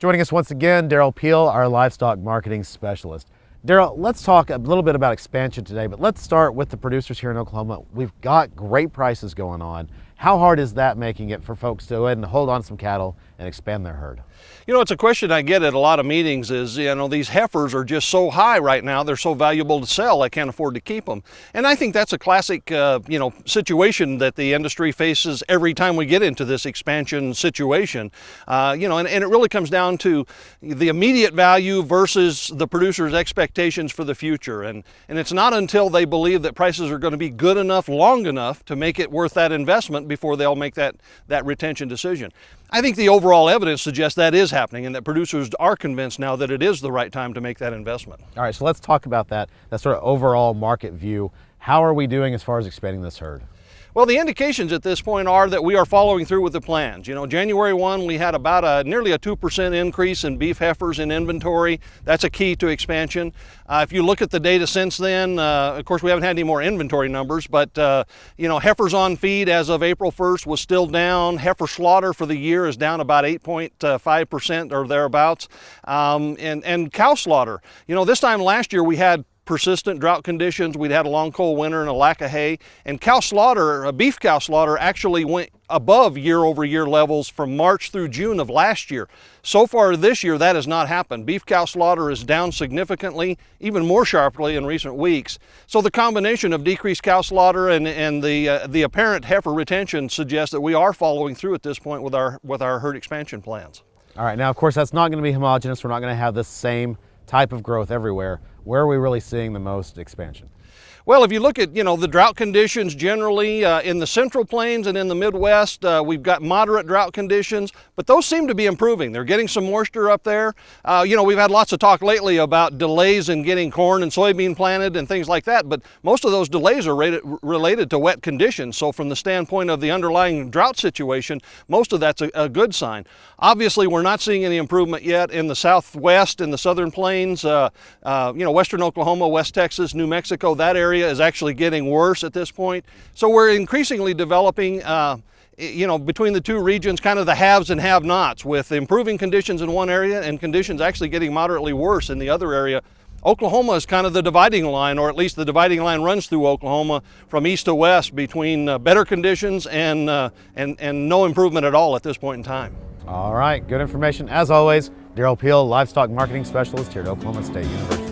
Joining us once again, Derrell Peel, our livestock marketing specialist. Derrell, let's talk a little bit about expansion today, but let's start with the producers here in Oklahoma. We've got great prices going on. How hard is that making it for folks to go ahead and hold on to some cattle and expand their herd? You know, it's a question I get at a lot of meetings is, these heifers are just so high right now, they're so valuable to sell, I can't afford to keep them. And I think that's a classic, situation that the industry faces every time we get into this expansion situation. And it really comes down to the immediate value versus the producer's expectations for the future. And it's not until they believe that prices are going to be good enough, long enough to make it worth that investment before they'll make that retention decision. I think the overall evidence suggests that is happening and that producers are convinced now that it is the right time to make that investment. All right, so let's talk about that sort of overall market view. How are we doing as far as expanding this herd? Well, the indications at this point are that we are following through with the plans. January 1, we had about nearly a 2% increase in beef heifers in inventory. That's a key to expansion. If you look at the data since then, of course, we haven't had any more inventory numbers, but, heifers on feed as of April 1st was still down. Heifer slaughter for the year is down about 8.5% or thereabouts. And cow slaughter, this time last year we had persistent drought conditions. We'd had a long cold winter and a lack of hay, and beef cow slaughter actually went above year-over-year levels from March through June of last year. So far this year that has not happened. Beef cow slaughter is down significantly, even more sharply in recent weeks. So the combination of decreased cow slaughter and the apparent heifer retention suggests that we are following through at this point with our herd expansion plans. All right, now of course that's not going to be homogeneous. We're not going to have the same type of growth everywhere. Where are we really seeing the most expansion? Well, if you look at, the drought conditions generally in the Central Plains and in the Midwest, we've got moderate drought conditions, but those seem to be improving. They're getting some moisture up there. We've had lots of talk lately about delays in getting corn and soybean planted and things like that, but most of those delays are related to wet conditions. So from the standpoint of the underlying drought situation, most of that's a good sign. Obviously, we're not seeing any improvement yet in the Southwest and the Southern Plains, Western Oklahoma, West Texas, New Mexico, that area is actually getting worse at this point. So we're increasingly developing, between the two regions, kind of the haves and have-nots, with improving conditions in one area and conditions actually getting moderately worse in the other area. Oklahoma is kind of the dividing line, or at least the dividing line runs through Oklahoma from east to west between better conditions and no improvement at all at this point in time. All right, good information. As always, Derrell Peel, Livestock Marketing Specialist here at Oklahoma State University.